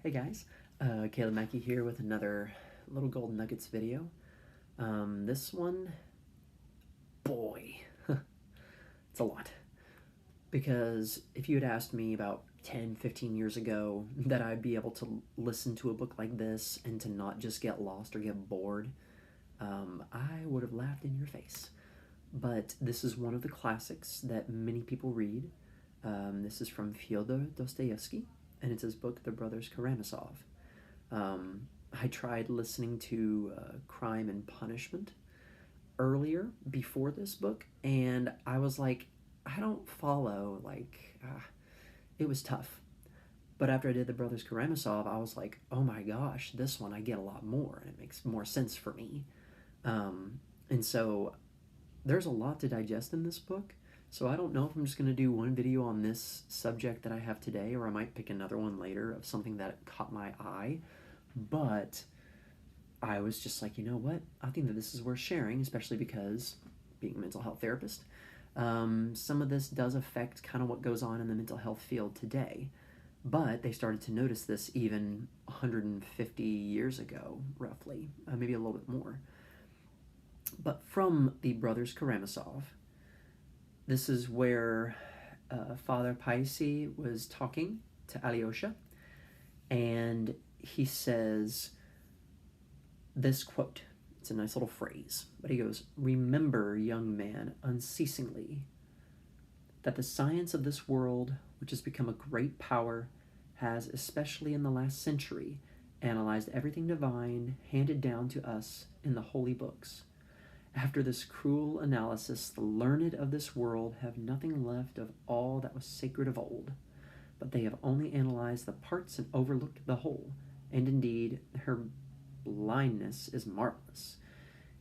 Hey guys, Caleb Mackey here with another Little Gold Nuggets video. This one, boy, it's a lot. Because if you had asked me about 10, 15 years ago that I'd be able to listen to a book like this and to not just get lost or get bored, I would have laughed in your face. But this is one of the classics that many people read. This is from Fyodor Dostoevsky, and it's his book, The Brothers Karamazov. I tried listening to Crime and Punishment earlier before this book, and I was like, I don't follow. It was tough. But after I did The Brothers Karamazov, I was like, oh my gosh, this one I get a lot more, and it makes more sense for me. And so there's a lot to digest in this book. So I don't know if I'm just going to do one video on this subject that I have today, or I might pick another one later of something that caught my eye. But I was just like, you know what? I think that this is worth sharing, especially because being a mental health therapist, some of this does affect kind of what goes on in the mental health field today. But they started to notice this even 150 years ago, roughly, maybe a little bit more. But from the Brothers Karamazov, this is where Father Paisi was talking to Alyosha, and he says this quote. It's a nice little phrase, but he goes, "Remember, young man, unceasingly, that the science of this world, which has become a great power, has, especially in the last century, analyzed everything divine handed down to us in the holy books. After this cruel analysis, the learned of this world have nothing left of all that was sacred of old, but they have only analyzed the parts and overlooked the whole, and indeed her blindness is marvelous.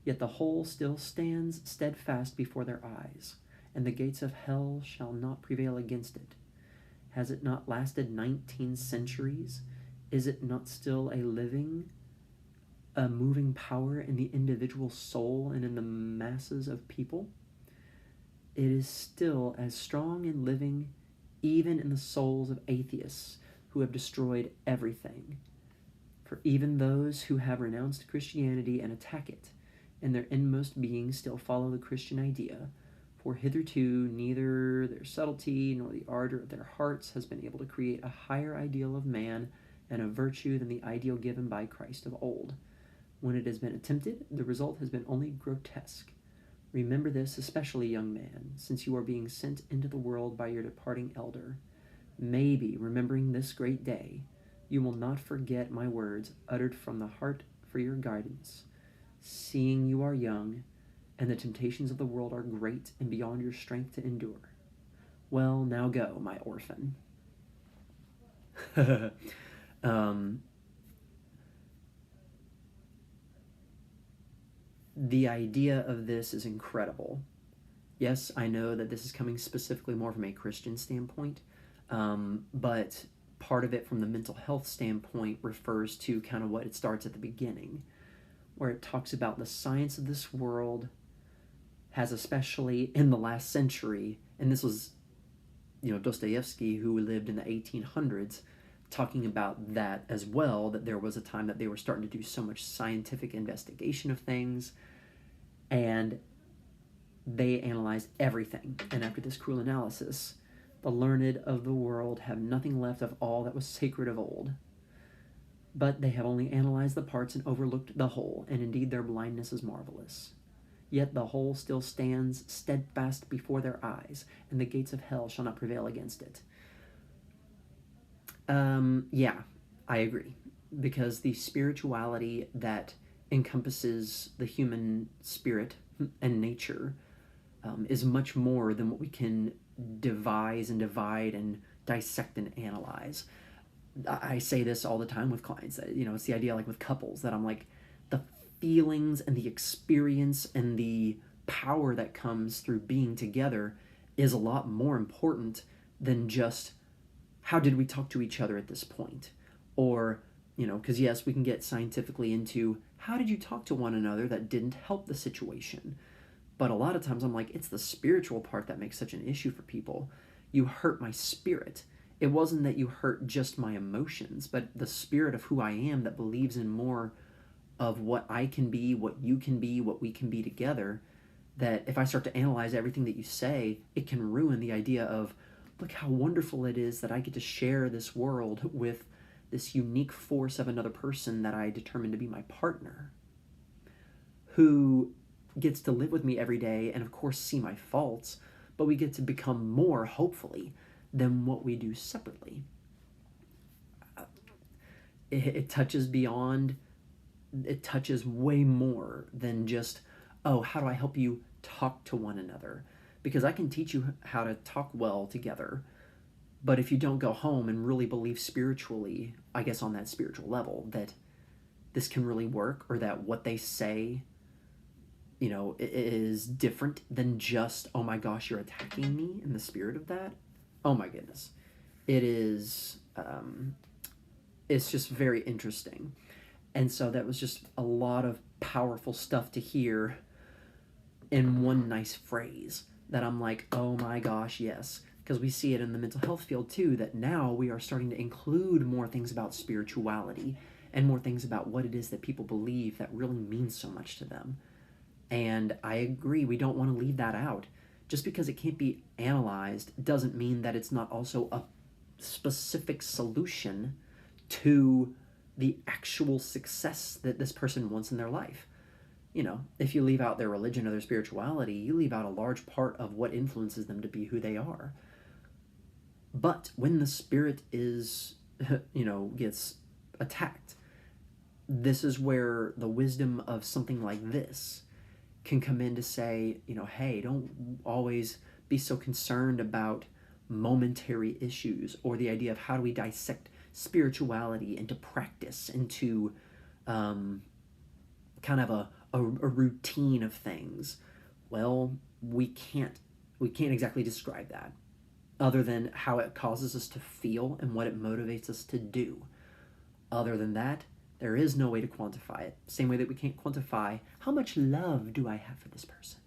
Yet the whole still stands steadfast before their eyes, and the gates of hell shall not prevail against it. Has it not lasted 19 centuries? Is it not still a moving power in the individual soul and in the masses of people? It is still as strong and living even in the souls of atheists who have destroyed everything. For even those who have renounced Christianity and attack it, in their inmost being still follow the Christian idea, for hitherto neither their subtlety nor the ardor of their hearts has been able to create a higher ideal of man and of virtue than the ideal given by Christ of old. When it has been attempted, the result has been only grotesque. Remember this, especially, young man, since you are being sent into the world by your departing elder. Maybe, remembering this great day, you will not forget my words uttered from the heart for your guidance. Seeing you are young, and the temptations of the world are great and beyond your strength to endure. Well, now go, my orphan." The idea of this is incredible. Yes, I know that this is coming specifically more from a Christian standpoint, but part of it from the mental health standpoint refers to kind of what it starts at the beginning, where it talks about the science of this world has, especially in the last century, and this was, Dostoevsky, who lived in the 1800s, talking about that as well, that there was a time that they were starting to do so much scientific investigation of things, and they analyzed everything. And after this cruel analysis, the learned of the world have nothing left of all that was sacred of old, but they have only analyzed the parts and overlooked the whole, and indeed their blindness is marvelous. Yet the whole still stands steadfast before their eyes, and the gates of hell shall not prevail against it. Yeah, I agree. Because the spirituality that encompasses the human spirit and nature is much more than what we can devise and divide and dissect and analyze. I say this all the time with clients. It's the idea, like with couples, that I'm like, the feelings and the experience and the power that comes through being together is a lot more important than just how did we talk to each other at this point? Or, because yes, we can get scientifically into how did you talk to one another that didn't help the situation. But a lot of times I'm like, it's the spiritual part that makes such an issue for people. You hurt my spirit. it wasn't that you hurt just my emotions, but the spirit of who I am that believes in more of what I can be, what you can be, what we can be together, that if I start to analyze everything that you say, it can ruin the idea of, look how wonderful it is that I get to share this world with this unique force of another person that I determined to be my partner, who gets to live with me every day and of course see my faults, but we get to become more, hopefully, than what we do separately. It touches beyond, it touches way more than just, oh, how do I help you talk to one another? Because I can teach you how to talk well together, but if you don't go home and really believe spiritually, I guess on that spiritual level, that this can really work, or that what they say, you know, is different than just, oh my gosh, you're attacking me, in the spirit of that, oh my goodness. It is, it's just very interesting. And so that was just a lot of powerful stuff to hear in one nice phrase that I'm like, oh my gosh, yes. Because we see it in the mental health field too, that now we are starting to include more things about spirituality and more things about what it is that people believe that really means so much to them. And I agree, we don't want to leave that out. Just because it can't be analyzed doesn't mean that it's not also a specific solution to the actual success that this person wants in their life. You know, if you leave out their religion or their spirituality, you leave out a large part of what influences them to be who they are. But when the spirit is, you know, gets attacked, this is where the wisdom of something like this can come in to say, you know, hey, don't always be so concerned about momentary issues, or the idea of how do we dissect spirituality into practice, into kind of a routine of things. Well, we can't exactly describe that, other than how it causes us to feel and what it motivates us to do. Other than that, there is no way to quantify it. Same way that we can't quantify how much love do I have for this person.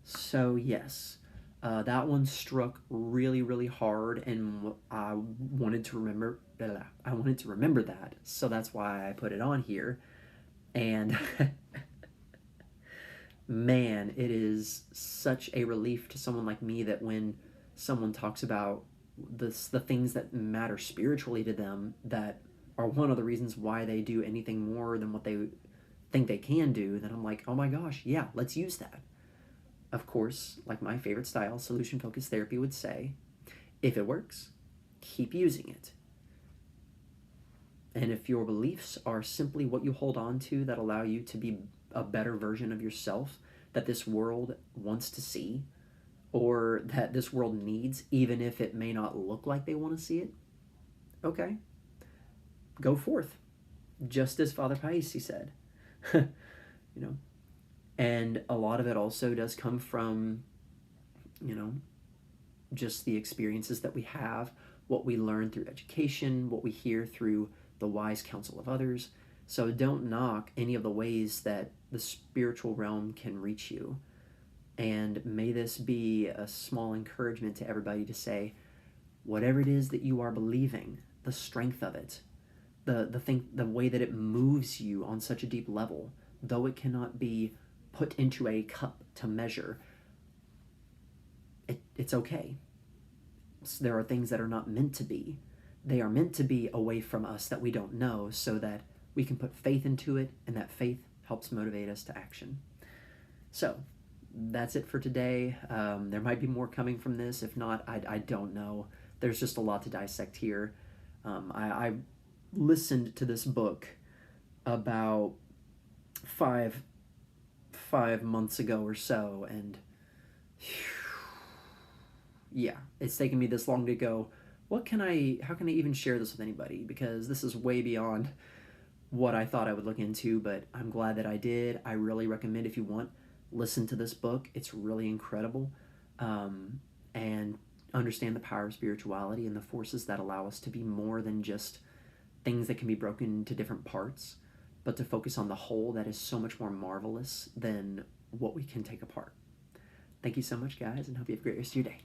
So yes, that one struck really, really hard, and I wanted to remember that. So that's why I put it on here. And man, it is such a relief to someone like me that when someone talks about the things that matter spiritually to them, that are one of the reasons why they do anything more than what they think they can do, then I'm like, oh my gosh, yeah, let's use that. Of course, like my favorite style, solution-focused therapy would say, if it works, keep using it. And if your beliefs are simply what you hold on to that allow you to be a better version of yourself that this world wants to see, or that this world needs, even if it may not look like they want to see it, okay, go forth, just as Father Paisi said. You know, and a lot of it also does come from, you know, just the experiences that we have, what we learn through education, what we hear through the wise counsel of others. So don't knock any of the ways that the spiritual realm can reach you. And may this be a small encouragement to everybody to say, whatever it is that you are believing, the strength of it, the way that it moves you on such a deep level, though it cannot be put into a cup to measure, it's okay. There are things that are not meant to be. They are meant to be away from us that we don't know, so that we can put faith into it, and that faith helps motivate us to action. So that's it for today. There might be more coming from this. If not, I don't know. There's just a lot to dissect here. I listened to this book about five months ago or so, and yeah, it's taken me this long to go, how can I even share this with anybody, because this is way beyond what I thought I would look into, but I'm glad that I did. I really recommend, if you want, listen to this book. It's really incredible, and understand the power of spirituality and the forces that allow us to be more than just things that can be broken into different parts, but to focus on the whole that is so much more marvelous than what we can take apart. Thank you so much, guys, and hope you have a great rest of your day.